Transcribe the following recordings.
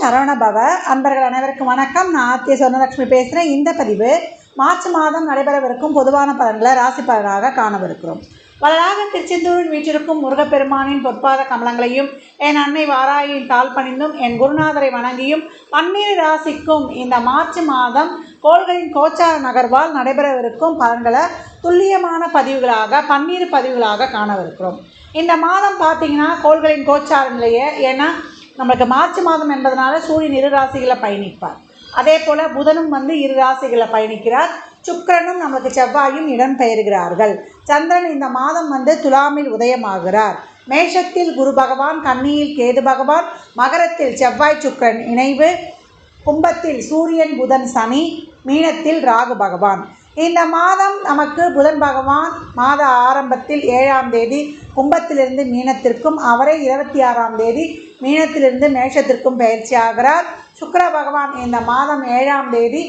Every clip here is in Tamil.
சரவணபவ. அன்பர்கள் அனைவருக்கும் வணக்கம். நான் ஆர்த்தி சொர்ணலட்சுமி பேசுகிறேன். இந்த பதிவு மார்ச் மாதம் நடைபெறவிருக்கும் பொதுவான பலன்களை ராசி பலனாக காணவிருக்கிறோம். வளராக திருச்செந்தூரில் வீற்றிருக்கும் முருகப்பெருமானின் பொற்பாத கமலங்களையும் என் அன்னை வாராயின் தாழ் பணிந்தும் என் குருநாதரை வணங்கியும் 12 ராசிக்கும் இந்த மார்ச் மாதம் கோள்களின் கோச்சார நகர்வால் நடைபெறவிருக்கும் பலன்களை துல்லியமான பதிவுகளாக 12 பதிவுகளாக காணவிருக்கிறோம். இந்த மாதம் பார்த்திங்கன்னா கோள்களின் கோச்சார நிலையை, ஏன்னா நம்மளுக்கு மார்ச் மாதம் என்பதனால சூரியன் 2 ராசிகளை பயணிப்பார். அதே போல் புதனும் 2 ராசிகளை பயணிக்கிறார். சுக்கிரனும் நமக்கு செவ்வாயும் இடம் பெயர்கிறார்கள். சந்திரன் இந்த மாதம் துலாமில் உதயமாகிறார். மேஷத்தில் குரு பகவான், கன்னியில் கேது பகவான், மகரத்தில் செவ்வாய் சுக்கிரன் இணைவு, கும்பத்தில் சூரியன் புதன் சனி, மீனத்தில் ராகு பகவான். இந்த மாதம் நமக்கு புதன் பகவான் மாத ஆரம்பத்தில் 7ஆம் தேதி கும்பத்திலிருந்து மீனத்திற்கும், அவரை 26ஆம் தேதி மீனத்திலிருந்து மேஷத்திற்கும் பயிற்சி ஆகிறார். சுக்கிர பகவான் இந்த மாதம் 7ஆம் தேதி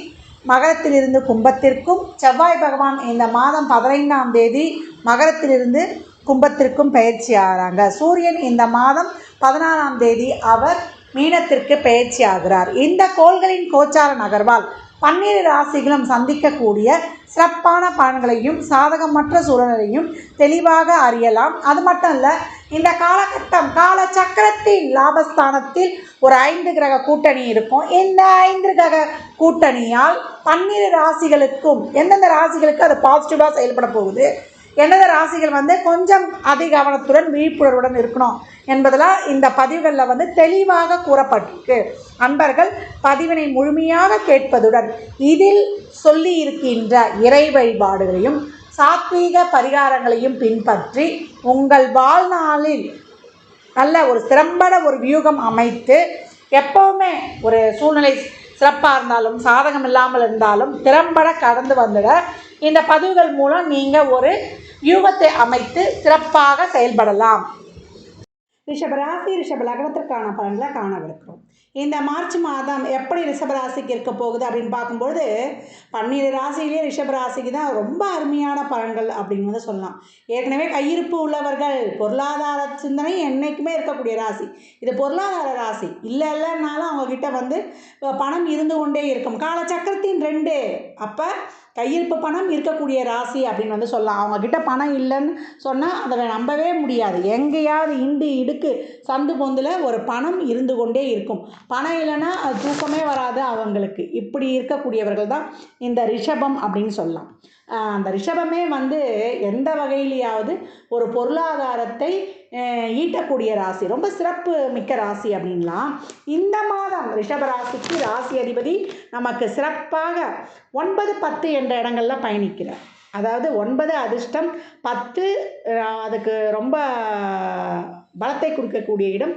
மகரத்திலிருந்து கும்பத்திற்கும், செவ்வாய் பகவான் இந்த மாதம் 15ஆம் தேதி மகரத்திலிருந்து கும்பத்திற்கும் பயிற்சி ஆகிறாங்க. சூரியன் இந்த மாதம் 16ஆம் தேதி அவர் மீனத்திற்கு பயிற்சி ஆகிறார். இந்த கோள்களின் கோச்சார நகர்வால் 12 ராசிகளும் சந்திக்கக்கூடிய சிறப்பான பலன்களையும் சாதகமற்ற சூழலையும் தெளிவாக அறியலாம். அது மட்டும் இல்லை, இந்த காலகட்டம் கால சக்கரத்தின் லாபஸ்தானத்தில் ஒரு 5 கிரக கூட்டணி இருக்கும். இந்த 5 கிரக கூட்டணியால் 12 ராசிகளுக்கும் எந்தெந்த ராசிகளுக்கு அது பாசிட்டிவாக செயல்பட போகுது, எந்தெந்த ராசிகள் கொஞ்சம் அதிக கவனத்துடன் விழிப்புணர்வுடன் இருக்கணும் என்பதெல்லாம் இந்த பதிவுகளில் தெளிவாக கூறப்பட்டிருக்கு. அன்பர்கள் பதிவினை முழுமையாக கேட்பதுடன் இதில் சொல்லி இருக்கின்ற இறை வழிபாடுகளையும் சாத்வீக பரிகாரங்களையும் பின்பற்றி உங்கள் வாழ்நாளில் நல்ல ஒரு திறம்பட ஒரு வியூகம் அமைத்து எப்போவுமே ஒரு சூழ்நிலை சிறப்பாக இருந்தாலும் சாதகம் இல்லாமல் இருந்தாலும் திறம்பட கடந்து வந்துட இந்த பதிவுகள் மூலம் நீங்கள் ஒரு வியூகத்தை அமைத்து சிறப்பாக செயல்படலாம். ரிஷபராசி ரிஷப லக்னத்திற்கான பலன்களை காணவிருக்கிறோம். இந்த மார்ச் மாதம் எப்படி ரிஷபராசிக்கு இருக்க போகுது அப்படின்னு பார்க்கும்போது 12 ராசியிலே ரிஷபராசிக்கு தான் ரொம்ப அருமையான பலன்கள் அப்படின்னு சொல்லலாம். ஏற்கனவே கையிருப்பு உள்ளவர்கள், பொருளாதார சிந்தனை என்றைக்குமே இருக்கக்கூடிய ராசி. இது பொருளாதார ராசி. இல்லைன்னாலும் அவங்கக்கிட்ட பணம் இருந்து கொண்டே இருக்கும். காலச்சக்கரத்தின் 2 அப்போ கையிருப்பு பணம் இருக்கக்கூடிய ராசி அப்படின்னு சொல்லலாம். அவங்கக்கிட்ட பணம் இல்லைன்னு சொன்னால் அதை நம்பவே முடியாது. எங்கேயாவது இண்டு இடுக்கு சந்து பொந்தில் ஒரு பணம் இருந்து கொண்டே இருக்கும். பணம் இல்லைன்னா அது தூக்கமே வராது அவங்களுக்கு. இப்படி இருக்கக்கூடியவர்கள் தான் இந்த ரிஷபம் அப்படின்னு சொல்லலாம். அந்த ரிஷபமே எந்த வகையிலையாவது ஒரு பொருளாதாரத்தை ஈட்டக்கூடிய ராசி, ரொம்ப சிறப்பு மிக்க ராசி அப்படின்லாம். இந்த மாதம் ரிஷபராசிக்கு ராசி அதிபதி நமக்கு சிறப்பாக 9, 10 என்ற இடங்களில் பயணிக்கிறார். அதாவது 9 அதிர்ஷ்டம், 10 அதுக்கு ரொம்ப பலத்தை கொடுக்கக்கூடிய இடம்,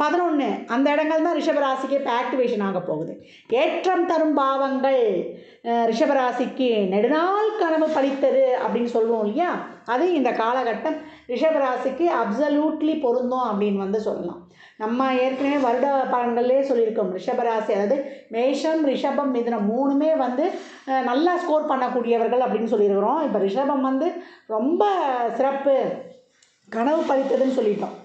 11 அந்த இடங்கள் தான் ரிஷபராசிக்கு இப்போ ஆக்டிவேஷன் ஆக போகுது. ஏற்றம் தரும் பாவங்கள் ரிஷபராசிக்கு நெடுநாள் கனவு பலித்தது அப்படின்னு சொல்லுவோம் இல்லையா, அது இந்த காலகட்டம் ரிஷபராசிக்கு அப்சல்யூட்லி பொருந்தும் அப்படின்னு சொல்லலாம். நம்ம ஏற்கனவே வருட பலன்கள்லேயே சொல்லியிருக்கோம். ரிஷபராசி அதாவது மேஷம், ரிஷபம், மிதுனம் 3மே நல்லா ஸ்கோர் பண்ணக்கூடியவர்கள் அப்படின்னு சொல்லியிருக்கிறோம். இப்போ ரிஷபம் ரொம்ப சிறப்பு கனவு பலித்ததுன்னு சொல்லிட்டோம்.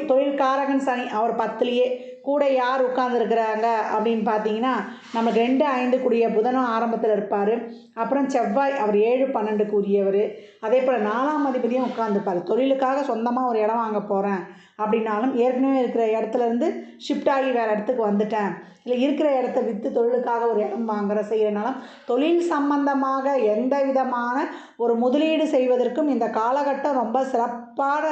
தொழில்காரகன் சனி அவர் 10லேயே கூட யார் உட்கார்ந்துருக்கிறாங்க அப்படின்னு பார்த்தீங்கன்னா, நமக்கு 2, 5 கூடிய புதனும் ஆரம்பத்தில் இருப்பார். அப்புறம் செவ்வாய் அவர் 7, 12 கூடியவர். அதே போல் 4ஆம் அதிபதியும் உட்காந்துருப்பார். தொழிலுக்காக சொந்தமாக ஒரு இடம் வாங்க போகிறேன் அப்படின்னாலும், ஏற்கனவே இருக்கிற இடத்துலேருந்து ஷிஃப்ட் ஆகி வேறு இடத்துக்கு வந்துட்டேன், இல்லை இருக்கிற இடத்த விற்று தொழிலுக்காக ஒரு இடம் செய்கிறனாலும் தொழில் சம்பந்தமாக எந்த விதமான ஒரு முதலீடு செய்வதற்கும் இந்த காலகட்டம் ரொம்ப சிறப்பான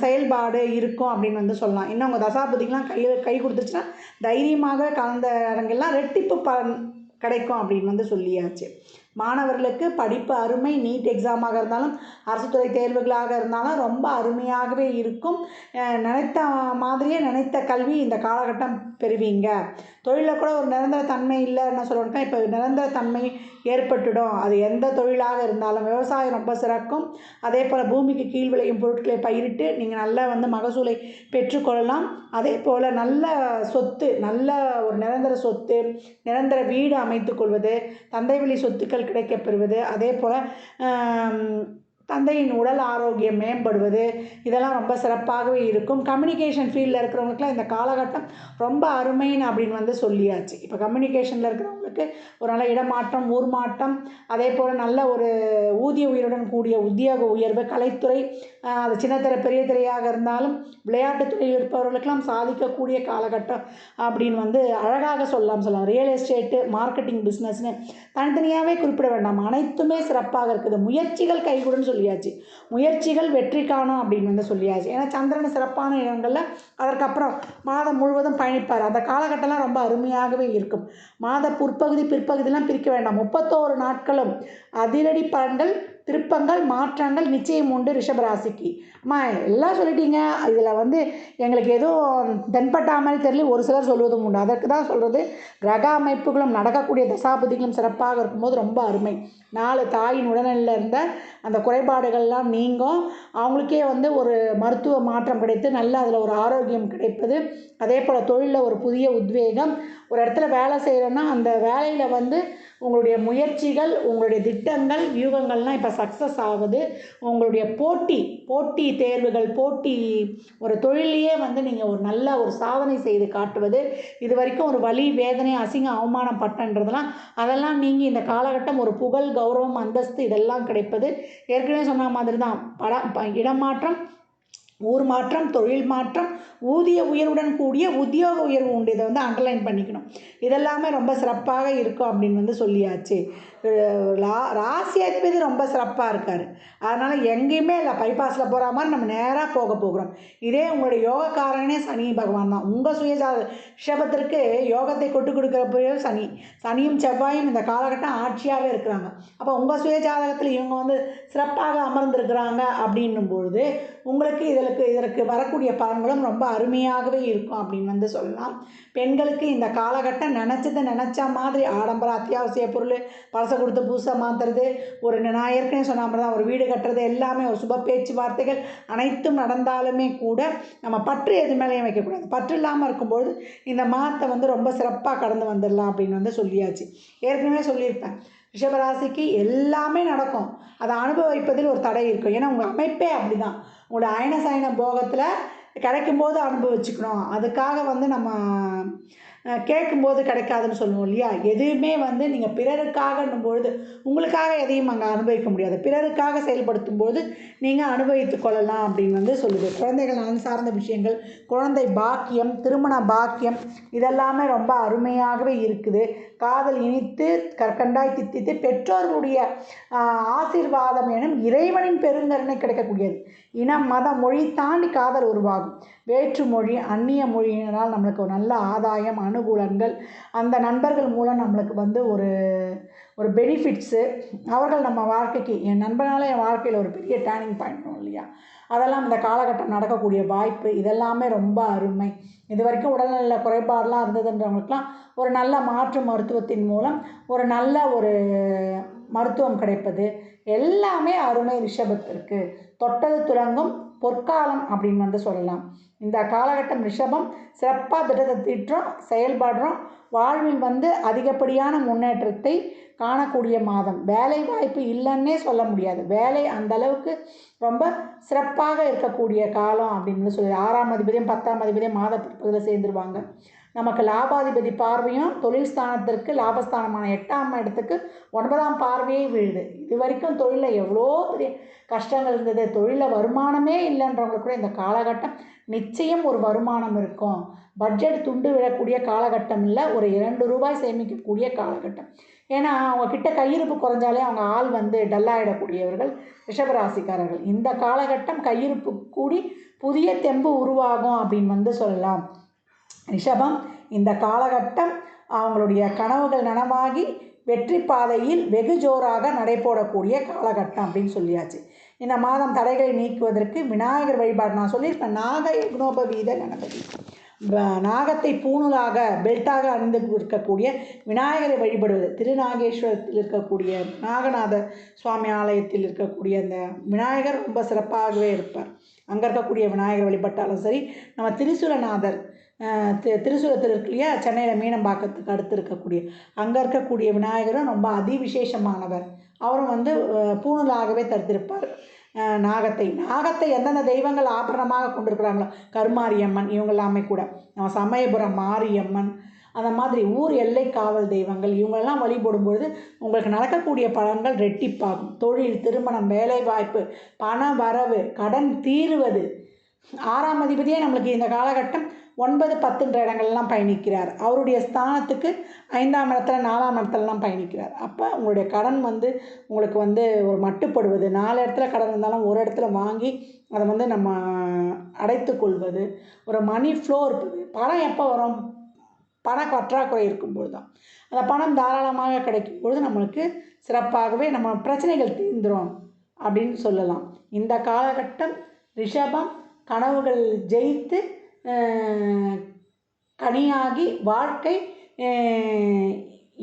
செயல்பாடு இருக்கும் அப்படின்னு சொல்லலாம். இன்னும் உங்கள் தசாபதிக்கெலாம் கை கொடுத்துச்சுன்னா தைரியமாக கலந்த இடங்கள்லாம் ரெட்டிப்பு பலன் கிடைக்கும் அப்படின்னு சொல்லியாச்சு. மாணவர்களுக்கு படிப்பு அருமை. நீட் எக்ஸாமாக இருந்தாலும் அரசு துறை தேர்வுகளாக இருந்தாலும் ரொம்ப அருமையாகவே இருக்கும். நினைத்த மாதிரியே நினைத்த கல்வி இந்த காலகட்டம் பெறுவீங்க. தொழிலில் கூட ஒரு நிரந்தர தன்மை இல்லைன்னு சொல்லணும்னா இப்போ நிரந்தர தன்மை ஏற்பட்டுடும். அது எந்த தொழிலாக இருந்தாலும். விவசாயம் ரொம்ப சிறக்கும். அதே போல் பூமிக்கு கீழ் விளையும் பொருட்களை பயிரிட்டு நீங்கள் நல்ல மகசூலை பெற்றுக்கொள்ளலாம். அதே போல் நல்ல சொத்து, நல்ல ஒரு நிரந்தர சொத்து, நிரந்தர வீடு அமைத்து கொள்வது, தந்தை வழி சொத்துக்கள் கிடைக்கப்பெறுவது, அதே போல் தந்தையின் உடல் ஆரோக்கியம் மேம்படுவது, இதெல்லாம் ரொம்ப சிறப்பாகவே இருக்கும். கம்யூனிகேஷன் ஃபீல்டில் இருக்கிறவங்களுக்குலாம் இந்த காலகட்டம் ரொம்ப அருமைன்னு அப்படின்னு வந்து சொல்லியாச்சு. இப்போ கம்யூனிகேஷனில் இருக்கிறவங்களுக்கு ஒரு நல்ல இடமாற்றம், ஊர் மாற்றம், அதே போல் நல்ல ஒரு ஊதிய உயர்வுடன் கூடிய உத்தியோக உயர்வு, கலைத்துறை, அது சின்ன திரை பெரிய திரையாக இருந்தாலும் விளையாட்டுத் துறையில் இருப்பவர்களுக்கெல்லாம் சாதிக்கக்கூடிய காலகட்டம் அப்படின்னு வந்து அழகாக சொல்லலாம். ரியல் எஸ்டேட்டு, மார்க்கெட்டிங், பிஸ்னஸ்னு தனித்தனியாகவே குறிப்பிட வேண்டாம். அனைத்துமே சிறப்பாக இருக்குது. முயற்சிகள் கைகூடுன்னு சொல்லியாச்சு. முயற்சிகள் வெற்றி காணும் அப்படின்னு வந்து சொல்லியாச்சு. ஏன்னா சந்திரன் சிறப்பான இடங்களில் அதற்கப்புறம் மாதம் முழுவதும் பயணிப்பார். அந்த காலகட்டம்லாம் ரொம்ப அருமையாகவே இருக்கும். மாத பிற்பகுதி பிற்பகுதிலாம் பிரிக்க வேண்டாம். 31 நாட்களும் அதிரடி பலன்கள், திருப்பங்கள், மாற்றங்கள் நிச்சயம் உண்டு ரிஷபராசிக்கு. அம்மா எல்லாம் சொல்லிட்டீங்க, இதில் வந்து எங்களுக்கு எதுவும் தென்பட்டா மாதிரி தெரியல ஒரு சிலர் சொல்வதும் உண்டு. அதற்கு தான் சொல்கிறது, கிரக அமைப்புகளும் நடக்கக்கூடிய தசாபதிகளும் சிறப்பாக இருக்கும்போது ரொம்ப அருமை. 4 தாயின் உடல்நிலையில் இருந்த அந்த குறைபாடுகள்லாம் நீங்கும். அவங்களுக்கே வந்து ஒரு மருத்துவ மாற்றம் கிடைத்து நல்ல அதில் ஒரு ஆரோக்கியம் கிடைப்பது. அதே போல் தொழிலில் ஒரு புதிய உத்வேகம். ஒரு இடத்துல வேலை செய்கிறோன்னா அந்த வேலையில் வந்து உங்களுடைய முயற்சிகள், உங்களுடைய திட்டங்கள், வியூகங்கள்லாம் இப்போ சக்ஸஸ் ஆகுது. உங்களுடைய போட்டி தேர்வுகள், ஒரு தொழிலையே வந்து நீங்கள் ஒரு நல்ல ஒரு சாதனை செய்து காட்டுவது, இது வரைக்கும் ஒரு வலி, வேதனை, அசிங்கம், அவமானம் பட்டன்றதெல்லாம் அதெல்லாம் நீங்கி இந்த காலகட்டம் ஒரு புகழ், கௌரவம், அந்தஸ்து இதெல்லாம் கிடைப்பது. ஏற்கனவே சொன்ன மாதிரி தான் இடமாற்றம், ஊர் மாற்றம், தொழில் மாற்றம், ஊதிய உயர்வுடன் கூடிய உத்தியோக உயர்வு உண்டு. இதை வந்து அண்டர்லைன் பண்ணிக்கணும். இதெல்லாமே ரொம்ப சிறப்பாக இருக்கும் அப்படின்னு வந்து சொல்லியாச்சு. ராசி அதிபதி ரொம்ப சிறப்பாக இருக்கார். அதனால் எங்கேயுமே இல்லை, பைபாஸில் போகிற மாதிரி நம்ம நேராக போகிறோம். இதே உங்களுடைய யோகக்காரனே சனி பகவான் தான். உங்கள் ரிஷபத்திற்கு யோகத்தை கொட்டு கொடுக்குறப்போ சனியும் செவ்வாயும் இந்த காலகட்டம் ஆட்சியாகவே இருக்கிறாங்க. அப்போ உங்கள் சுயஜாதகத்தில் இவங்க வந்து சிறப்பாக அமர்ந்திருக்கிறாங்க அப்படின்னும் பொழுது உங்களுக்கு இதற்கு வரக்கூடிய பலன்களும் ரொம்ப அருமையாகவே இருக்கும் அப்படின்னு வந்து சொல்லலாம். பெண்களுக்கு இந்த காலகட்டம் நினச்ச மாதிரி ஆடம்பர அத்தியாவசிய பொருள் பழசை கொடுத்து புதுசாக மாற்றுறது, நான் ஏற்கனவே சொன்ன மாதிரி தான் ஒரு வீடு கட்டுறது, எல்லாமே ஒரு சுப பேச்சுவார்த்தைகள் அனைத்தும் நடந்தாலுமே கூட நம்ம பற்று எது மேலேயும் வைக்கக்கூடாது. பற்று இல்லாமல் இருக்கும்போது இந்த மாதத்தை வந்து ரொம்ப சிறப்பாக கடந்து வந்துடலாம் அப்படின்னு வந்து சொல்லியாச்சு. ஏற்கனவே சொல்லியிருப்பேன், ரிஷபராசிக்கு எல்லாமே நடக்கும், அதை அனுபவிப்பதில் ஒரு தடை இருக்கும். ஏன்னா உங்கள் அமைப்பே அப்படி தான். உங்களோட அயன சயன போகத்தில் கிடைக்கும்போது அனுபவிச்சுக்கணும். அதுக்காக வந்து நம்ம கேட்கும்போது கிடைக்காதுன்னு சொல்லுவோம் இல்லையா? எதுவுமே வந்து நீங்கள் பிறருக்காகன்னும் பொழுது உங்களுக்காக எதையும் அங்கே அனுபவிக்க முடியாது. பிறருக்காக செயல்படுத்தும் போது நீங்கள் அனுபவித்து கொள்ளலாம் அப்படின்னு வந்து சொல்லுது. குழந்தைகள் நலன் சார்ந்த விஷயங்கள், குழந்தை பாக்கியம், திருமண பாக்கியம் இதெல்லாமே ரொம்ப அருமையாகவே இருக்குது. காதல் இனித்து கற்கண்டாய் தித்தித்து பெற்றோர்களுடைய ஆசீர்வாதம் எனும் இறைவனின் பெருங்கருணை கிடைக்கக்கூடியது. இனம், மதம், மொழி தாண்டி காதல் உருவாகும். வேற்று மொழி, அந்நிய மொழியினால் நம்மளுக்கு ஒரு நல்ல ஆதாயம், அனுகூலங்கள், அந்த நண்பர்கள் மூலம் நம்மளுக்கு வந்து ஒரு பெனிஃபிட்ஸு, அவர்கள் நம்ம வாழ்க்கைக்கு, என் நண்பனால் என் வாழ்க்கையில் ஒரு பெரிய டேர்னிங் பாயிண்ட் இல்லையா, அதெல்லாம் இந்த காலகட்டம் நடக்கக்கூடிய வாய்ப்பு, இதெல்லாமே ரொம்ப அருமை. இது வரைக்கும் உடல்நல குறைபாடெலாம் இருந்ததுன்றவங்களுக்குலாம் ஒரு நல்ல மாற்று மருத்துவத்தின் மூலம் ஒரு நல்ல ஒரு மருத்துவம் கிடைப்பது, எல்லாமே அருமை ரிஷபத்திற்கு. தொட்டது துலங்கும் பொற்காலம் அப்படின்னு வந்து சொல்லலாம். இந்த காலகட்டம் ரிஷபம் சிறப்பாக திட்டத்தை தீட்டுறோம், செயல்படுறோம். வாழ்வில் வந்து அதிகப்படியான முன்னேற்றத்தை காணக்கூடிய மாதம். வேலை வாய்ப்பு இல்லைன்னே சொல்ல முடியாது. வேலை அந்தளவுக்கு ரொம்ப சிறப்பாக இருக்கக்கூடிய காலம் அப்படின்னு சொல்லி 6ஆம் அதிபதியும் 10ஆம் அதிபதியும் மாத பிற்பகுதியில் சேர்ந்துருவாங்க. நமக்கு லாபாதிபதி பார்வையும் தொழில் ஸ்தானத்திற்கு லாபஸ்தானமான 8ஆம் இடத்துக்கு 9ஆம் பார்வையே விழுது. இது வரைக்கும் தொழிலில் எவ்வளோ பெரிய கஷ்டங்கள் இருந்தது, தொழிலில் வருமானமே இல்லைன்றவங்களுக்கு கூட இந்த காலகட்டம் நிச்சயம் ஒரு வருமானம் இருக்கும். பட்ஜெட் துண்டு விடக்கூடிய காலகட்டம் இல்லை, ஒரு 2 ரூபாய் சேமிக்கக்கூடிய காலகட்டம். ஏன்னா அவங்கக்கிட்ட கையிருப்பு குறைஞ்சாலே அவங்க ஆள் வந்து டல்லாகிடக்கூடியவர்கள் ரிஷபராசிக்காரர்கள். இந்த காலகட்டம் கையிருப்பு கூடி புதிய தெம்பு உருவாகும் அப்படின்னு வந்து சொல்லலாம். ரிஷபம் இந்த காலகட்டம் அவங்களுடைய கனவுகள் நனவாகி வெற்றி பாதையில் வெகு ஜோராக நடைபோடக்கூடிய காலகட்டம் அப்படின்னு சொல்லியாச்சு. இந்த மாதம் தடைகளை நீக்குவதற்கு விநாயகர் வழிபாடு நான் சொல்லியிருப்பேன். நாக யக்னோபவீத கணபதி, நாகத்தை பூணூலாக பெல்ட்டாக அணிந்து இருக்கக்கூடிய விநாயகரை வழிபடுவது, திருநாகேஸ்வரத்தில் இருக்கக்கூடிய நாகநாத சுவாமி ஆலயத்தில் இருக்கக்கூடிய அந்த விநாயகர் ரொம்ப சிறப்பாகவே இருப்பார். அங்கே இருக்கக்கூடிய விநாயகர் வழிபட்டாலும் சரி, நம்ம திரிசூலநாதர் திருசூலத்தில் இருக்கு இல்லையா, சென்னையில் மீனம்பாக்கத்துக்கு அடுத்து இருக்கக்கூடிய அங்கே இருக்கக்கூடிய விநாயகரும் ரொம்ப அதிவிசேஷமானவர். அவரும் வந்து பூணூலாகவே தடுத்திருப்பார். நாகத்தை எந்தெந்த தெய்வங்கள் ஆபரணமாக கொண்டிருக்கிறாங்களோ, கருமாரியம்மன் இவங்க எல்லாமே கூட, நம்ம சமயபுரம் மாரியம்மன், அந்த மாதிரி ஊர் எல்லை காவல் தெய்வங்கள் இவங்களெல்லாம் வழிபடும்பொழுது உங்களுக்கு நடக்கக்கூடிய பலன்கள் ரெட்டிப்பாகும். தொழில், திருமணம், வேலைவாய்ப்பு, பண வரவு, கடன் தீருவது. 6ஆம் அதிபதியே நம்மளுக்கு இந்த காலகட்டம் 9, 10ன்ற இடங்கள்லாம் பயணிக்கிறார். அவருடைய ஸ்தானத்துக்கு 5ஆம் இடத்துல 4ஆம் இடத்துலலாம் பயணிக்கிறார். அப்போ உங்களுடைய கடன் உங்களுக்கு ஒரு மட்டுப்படுவது, 4 இடத்துல கடன் இருந்தாலும் ஒரு இடத்துல வாங்கி அதை நம்ம அடைத்து கொள்வது, ஒரு மணி ஃப்ளோ இருப்பது. பணம் எப்போ வரும்? பண பற்றாக்குறை இருக்கும்போது தான். அந்த பணம் தாராளமாக கிடைக்கும்பொழுது நம்மளுக்கு சிறப்பாகவே நம்ம பிரச்சனைகள் தீர்ந்துடும் அப்படின்னு சொல்லலாம். இந்த காலகட்டம் ரிஷபம் கனவுகள் ஜெயித்து கனியாகி வாழ்க்கை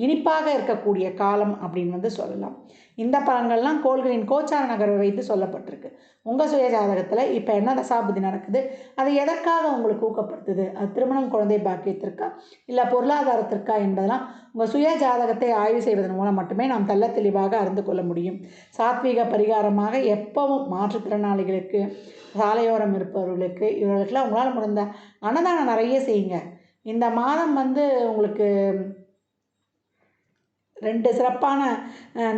இனிப்பாக இருக்கக்கூடிய காலம் அப்படின்னு சொல்லலாம். இந்த பலன்கள்லாம் கோள்களின் கோச்சார நகர்வை வைத்து சொல்லப்பட்டிருக்கு. உங்கள் சுய ஜாதகத்தில் இப்போ என்ன தசாபுதி நடக்குது, அது எதற்காக உங்களுக்கு ஊக்கப்படுத்துது, அது திருமணம், குழந்தை பாக்கியத்திற்கா இல்லை பொருளாதாரத்திற்கா என்பதெல்லாம் உங்கள் சுய ஜாதகத்தை ஆய்வு செய்வதன் மூலம் மட்டுமே நாம் தெள்ள தெளிவாக அறிந்து கொள்ள முடியும். சாத்வீக பரிகாரமாக எப்பவும் மாற்றுத்திறனாளிகளுக்கு, சாலையோரம் இருப்பவர்களுக்கு, இவர்களுக்கெல்லாம் உங்களால் முடிந்த அன்னதானம் நிறைய செய்யுங்க. இந்த மாதம் உங்களுக்கு 2 சிறப்பான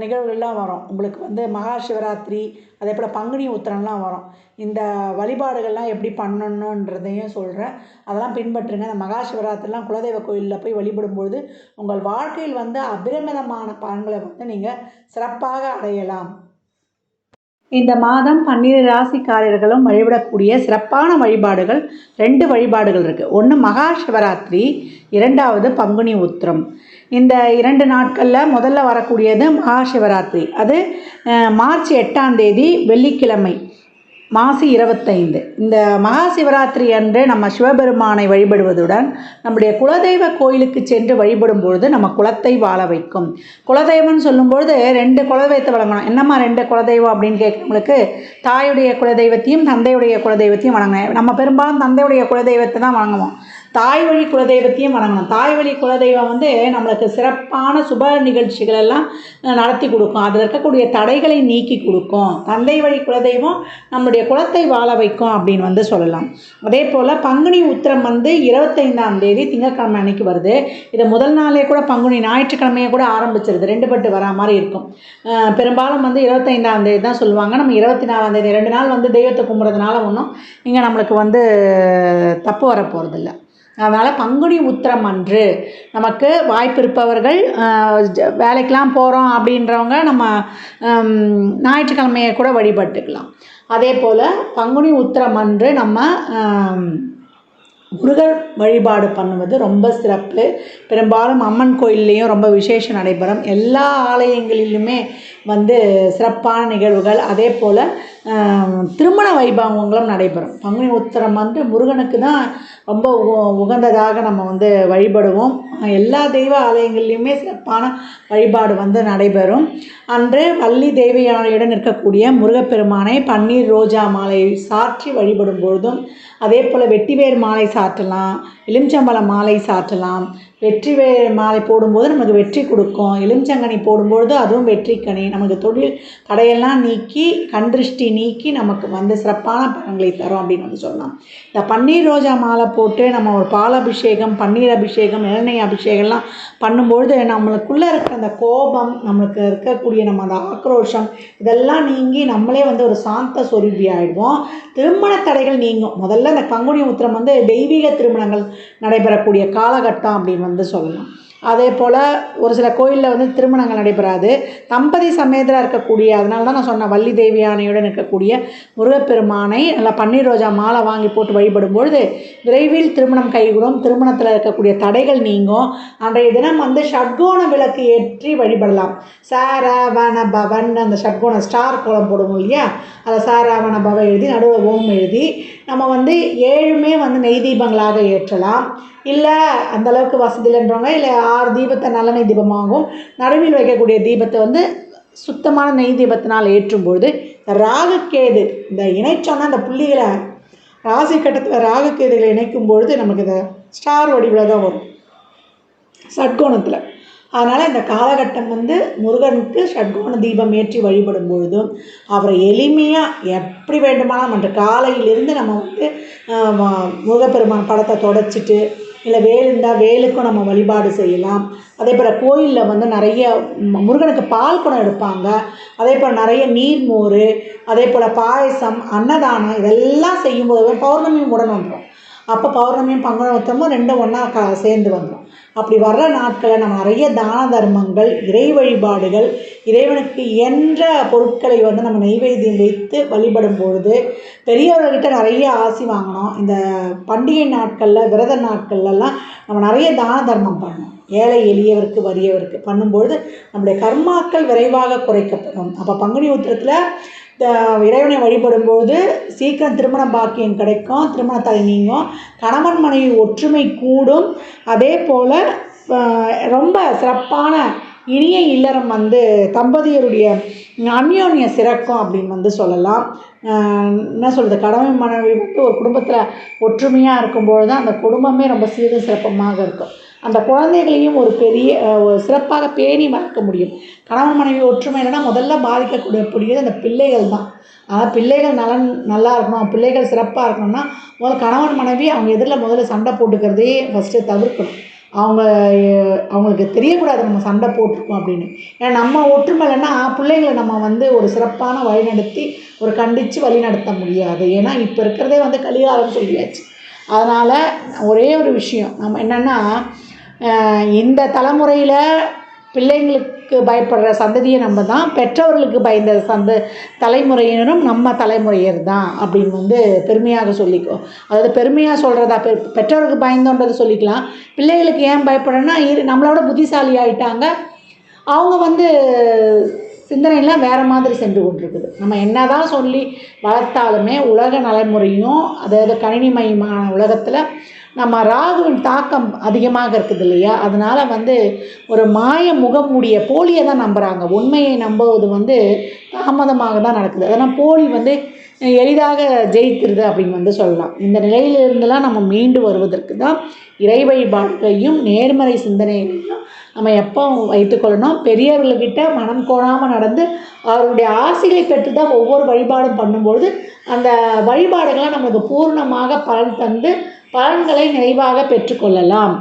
நிகழ்வுகள்லாம் வரும். உங்களுக்கு மகா சிவராத்திரி, அதே போல் பங்குனி உத்திரம்லாம் வரும். இந்த வழிபாடுகள்லாம் எப்படி பண்ணணுன்றதையும் சொல்கிறேன். அதெல்லாம் பின்பற்றுங்க. இந்த மகா சிவராத்திரிலாம் குலதெய்வ கோயிலில் போய் வழிபடும்பொழுது உங்கள் வாழ்க்கையில் அபரிமிதமான பலன்களை நீங்கள் சிறப்பாக அடையலாம். இந்த மாதம் 12 ராசிக்காரர்களும் வழிபடக்கூடிய சிறப்பான வழிபாடுகள் 2 வழிபாடுகள் இருக்குது. ஒன்று மகா சிவராத்திரி, 2வது பங்குனி உத்திரம். இந்த 2 நாட்களில் முதல்ல வரக்கூடியது மகா சிவராத்திரி. அது மார்ச் 8ஆம் தேதி வெள்ளிக்கிழமை, மாசி 25. இந்த மகா சிவராத்திரி அன்று நம்ம சிவபெருமானை வழிபடுவதுடன் நம்முடைய குலதெய்வ கோயிலுக்கு சென்று வழிபடும் பொழுது நம்ம குலத்தை வாழ வைக்கும். குலதெய்வம்னு சொல்லும்பொழுது 2 குலதெய்வத்தை வழங்கணும். என்னம்மா 2 குலதெய்வம் அப்படின்னு கேட்குறவங்களுக்கு, தாயுடைய குலதெய்வத்தையும் தந்தையுடைய குலதெய்வத்தையும் வணங்கணும். நம்ம பெரும்பாலும் தந்தையுடைய குலதெய்வத்தை தான் வணங்குவோம். தாய் வழி குலதெய்வத்தையும் வணங்கணும். தாய் வழி குலதெய்வம் நம்மளுக்கு சிறப்பான சுப நிகழ்ச்சிகள் எல்லாம் நடத்தி கொடுக்கும். அதில் இருக்கக்கூடிய தடைகளை நீக்கி கொடுக்கும். தந்தை வழி குலதெய்வம் நம்முடைய குலத்தை வாழ வைக்கும் அப்படின்னு சொல்லலாம். அதே போல் பங்குனி உத்திரம் 25ஆம் தேதி திங்கட்கிழமை அன்னைக்கு வருது. இதை முதல் நாளே கூட பங்குனி ஞாயிற்றுக்கிழமையே கூட ஆரம்பிச்சிருது. 2 பட்டு வரா மாதிரி இருக்கும். பெரும்பாலும் 25ஆம் தேதி தான் சொல்லுவாங்க. நம்ம 24ஆம் தேதி 2 நாள் தெய்வத்தை கும்பிட்றதுனால ஒன்றும் இங்கே நம்மளுக்கு தப்பு வர போகிறதில்ல. அதனால் பங்குனி உத்திரம் அன்று நமக்கு வாய்ப்பு இருப்பவர்கள், வேலைக்கெலாம் போகிறோம் அப்படின்றவங்க நம்ம ஞாயிற்றுக்கிழமையை கூட வழிபட்டுக்கலாம். அதே போல் பங்குனி உத்திரம் அன்று நம்ம முருகர் வழிபாடு பண்ணுவது ரொம்ப சிறப்பு. பெரும்பாலும் அம்மன் கோயில்லையும் ரொம்ப விசேஷம் நடைபெறும். எல்லா ஆலயங்களிலுமே சிறப்பான நிகழ்வுகள், அதே போல் திருமண வைபவங்களும் நடைபெறும். பங்குனி உத்திரம் முருகனுக்கு தான் ரொம்ப உகந்ததாக நம்ம வழிபடுவோம். எல்லா தெய்வ ஆலயங்கள்லையுமே சிறப்பான வழிபாடு நடைபெறும். அன்று வள்ளி தேவயானையுடன் இருக்கக்கூடிய முருகப்பெருமானை பன்னீர் ரோஜா மாலை சாற்றி வழிபடும் பொழுதும், அதே போல் வெட்டிவேர் மாலை சாற்றலாம், எலுமிச்சம்பழ மாலை சாற்றலாம். வெற்றிவேர் மாலை போடும்போது நமக்கு வெற்றி கொடுக்கும். எலுமிச்சங்கனி போடும்பொழுது அதுவும் வெற்றிக்கனி. நமக்கு தொழில் தடையெல்லாம் நீக்கி, கண்திருஷ்டி நீக்கி நமக்கு சிறப்பான பலன்களை தரும் அப்படின்னு சொல்லலாம். இந்த பன்னீர் ரோஜா மாலை போட்டு நம்ம ஒரு பால் அபிஷேகம், பன்னீர் அபிஷேகம், இளநெய் அபிஷேகம்லாம் பண்ணும்பொழுது நம்மளுக்குள்ளே இருக்கிற அந்த கோபம், நம்மளுக்கு இருக்கக்கூடிய நம்ம அந்த ஆக்ரோஷம் இதெல்லாம் நீங்கி நம்மளே ஒரு சாந்த சொரூபி ஆகிடுவோம். திருமண தடைகள் நீங்கும். முதல்ல இந்த பங்குனி உத்திரம் தெய்வீக திருமணங்கள் நடைபெறக்கூடிய காலகட்டம் அப்படின்னு சொல்லலாம். அதே போல் ஒரு சில கோயிலில் திருமணங்கள் நடைபெறாது. தம்பதி சமேதராக இருக்கக்கூடிய, அதனால தான் நான் சொன்னேன், வள்ளி தேவியானையுடன் இருக்கக்கூடிய முருகப்பெருமானை நல்லா பன்னீர் ரோஜா மாலை வாங்கி போட்டு வழிபடும்பொழுது விரைவில் திருமணம் கைகூடும். திருமணத்தில் இருக்கக்கூடிய தடைகள் நீங்கும். அன்றைய தினம் ஷட்கோண விளக்கு ஏற்றி வழிபடலாம். சாராவண பவன், அந்த ஷட்கோண ஸ்டார் கோலம் போடுவோம் இல்லையா, அதை சாராவண பவ எழுதி நடுவில் ஓம் எழுதி நம்ம 7மே நெய் தீபங்களாக ஏற்றலாம். இல்லை அந்தளவுக்கு வசதி இல்லைன்றவங்க, இல்லை 6 தீபத்தை நல்லெண்ணெய் தீபமாகவும் நடுவில் வைக்கக்கூடிய தீபத்தை சுத்தமான நெய் தீபத்தினால் ஏற்றும்பொழுது ராகுகேது இந்த இணைச்சோன்னா அந்த புள்ளிகளை ராசி கட்டத்தில் ராகுகேதுகளை இணைக்கும் பொழுது நமக்கு இந்த ஸ்டார் வடிவில் தான் வரும் ஷட்கோணத்தில். அதனால் இந்த காலகட்டம் வந்து முருகனுக்கு ஷட்கோண தீபம் ஏற்றி வழிபடும் பொழுதும் அவரை எளிமையாக எப்படி வேண்டுமானால் மற்ற காலையிலிருந்து நம்ம வந்து முருகப்பெருமான் படத்தை தொடச்சிட்டு இல்லை வேல் இருந்தால் வேலுக்கும் நம்ம வழிபாடு செய்யலாம். அதே போல் கோயிலில் வந்து நிறைய முருகனுக்கு பால் குடம் எடுப்பாங்க. அதே போல் நிறைய நீர்மோர், அதே போல் பாயசம், அன்னதானம் இதெல்லாம் செய்யும்போது பௌர்ணமியும் உடன் வந்துடும். அப்போ பௌர்ணமியும் பங்குனி ரெண்டும் ஒன்றா சேர்ந்து வந்துடும். அப்படி வர்ற நாட்களில் நம்ம நிறைய தான தர்மங்கள், இறை வழிபாடுகள், இறைவனுக்கு என்ற பொருட்களை வந்து நம்ம நெய்வேத்தியம் வைத்து வழிபடும் பொழுது பெரியவர்கிட்ட நிறைய ஆசி வாங்கணும். இந்த பண்டிகை நாட்களில், விரத நாட்கள்லாம் நம்ம நிறைய தான தர்மம் பண்ணணும். ஏழை எளியவருக்கு வறியவருக்கு பண்ணும்பொழுது நம்முடைய கர்மாக்கள் விரைவாக குறைக்கப்படும். அப்போ பங்குனி உத்திரத்தில் இறைவனை வழிபடும்போது சீக்கிரம் திருமண பாக்கியம் கிடைக்கும், திருமண தடை நீங்கும், கணவன் மனைவி ஒற்றுமை கூடும். அதே போல் ரொம்ப சிறப்பான இனிய இல்லறம் வந்து தம்பதியருடைய அந்யோன்ய சிறக்கும் அப்படின்னு வந்து சொல்லலாம். என்ன சொல்கிறது, கணவன் மனைவி வந்து ஒரு குடும்பத்தில் ஒற்றுமையாக இருக்கும்பொழுது தான் அந்த குடும்பமே ரொம்ப சீரும் சிறப்பமாக இருக்கும். அந்த குழந்தைகளையும் ஒரு பெரிய சிறப்பாக பேணி வளர்க்க முடியும். கணவன் மனைவி ஒற்றுமை இல்லைன்னா முதல்ல பாதிக்கக்கூடியது அந்த பிள்ளைகள் தான். அதாவது பிள்ளைகள் நல்லா இருக்கணும், பிள்ளைகள் சிறப்பாக இருக்கணும்னா முதல்ல கணவன் மனைவி அவங்க எதிரில் முதல்ல சண்டை போட்டுக்கிறதே ஃபஸ்ட்டு தவிர்க்கணும். அவங்களுக்கு தெரியக்கூடாது நம்ம சண்டை போட்டிருக்கோம் அப்படின்னு. ஏன்னா நம்ம ஒற்றுமை இல்லைன்னா பிள்ளைங்களை நம்ம வந்து ஒரு சிறப்பான வழிநடத்தி ஒரு கண்டித்து வழி நடத்த முடியாது. ஏன்னா இப்போ இருக்கிறதே வந்து கலிகாலம் சொல்லியாச்சு. அதனால் ஒரே ஒரு விஷயம் நம்ம என்னென்னா, இந்த தலைமுறையில் பிள்ளைங்களுக்கு பயப்படுற சந்ததியை நம்ம தான், பெற்றவர்களுக்கு பயந்த தலைமுறையினரும் நம்ம தலைமுறையர் தான் அப்படின்னு வந்து பெருமையாக சொல்லிக்கோ. அதாவது பெருமையாக சொல்கிறதா பெற்றவர்களுக்கு பயந்தோன்றது சொல்லிக்கலாம். பிள்ளைகளுக்கு ஏன் பயப்படுறேன்னா நம்மளோட புத்திசாலி ஆகிட்டாங்க, அவங்க வந்து சிந்தனைலாம் வேறு மாதிரி சென்று கொண்டிருக்குது. நம்ம என்ன தான் சொல்லி வளர்த்தாலுமே உலக நடைமுறையும் அதாவது கணினிமயமான உலகத்தில் நம்ம ராகுவின் தாக்கம் அதிகமாக இருக்குது இல்லையா? அதனால் வந்து ஒரு மாய முகமூடிய போலியை தான் நம்புகிறாங்க. உண்மையை நம்புவது வந்து தாமதமாக தான் நடக்குது. அதனால் போலி வந்து எளிதாக ஜெயிக்கிறது அப்படின்னு வந்து சொல்லலாம். இந்த நிலையிலிருந்தெல்லாம் நம்ம மீண்டு வருவதற்கு தான் இறை வழிபாடுகளையும் நேர்மறை சிந்தனைகளையும் நம்ம எப்போ வைத்துக்கொள்ளணும். பெரியவர்கள்கிட்ட மனம் கோணாமல் நடந்து அவருடைய ஆசைகளை பெற்று தான் ஒவ்வொரு வழிபாடும் பண்ணும்பொழுது அந்த வழிபாடுகளை நம்மளுக்கு பூர்ணமாக பலன் தந்து பலன்களை நிறைவாக பெற்றுக்கொள்ளலாம்.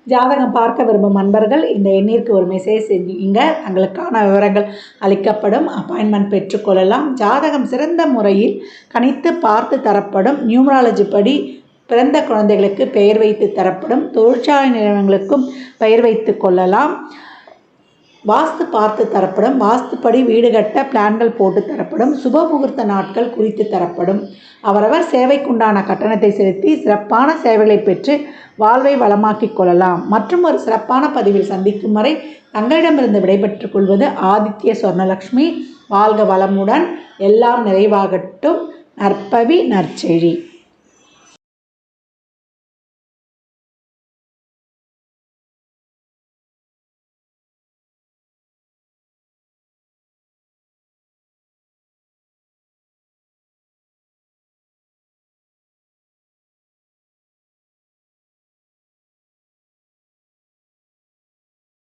ஜாதகம் பார்க்க விரும்பும் நண்பர்கள் இந்த எண்ணிற்கு ஒரு மெசேஜ் செய்யுங்க. தங்களுக்கான விவரங்கள் அளிக்கப்படும். அப்பாயின்மெண்ட் பெற்றுக்கொள்ளலாம். ஜாதகம் சிறந்த முறையில் கணித்து பார்த்து தரப்படும். நியூமராலஜி படி பிறந்த குழந்தைகளுக்கு பெயர் வைத்து தரப்படும். தொழிற்சாலை நிறுவனங்களுக்கும் பெயர் வைத்து கொள்ளலாம். வாஸ்து பார்த்து தரப்படும். வாஸ்துப்படி வீடு கட்ட பிளான்கள் போட்டு தரப்படும். சுப முகூர்த்த நாட்கள் குறித்து தரப்படும். அவரவர் சேவைக்குண்டான கட்டணத்தை செலுத்தி சிறப்பான சேவைகளை பெற்று வாழ்வை வளமாக்கிக் கொள்ளலாம். மற்றும் ஒரு சிறப்பான பதிவில் சந்திக்கும் வரை தங்களிடமிருந்து விடைபெற்றுக் கொள்வது ஆதித்ய சொர்ணலக்ஷ்மி. வாழ்க வளமுடன், எல்லாம் நிறைவாகட்டும். நற்பவி நற்செழி.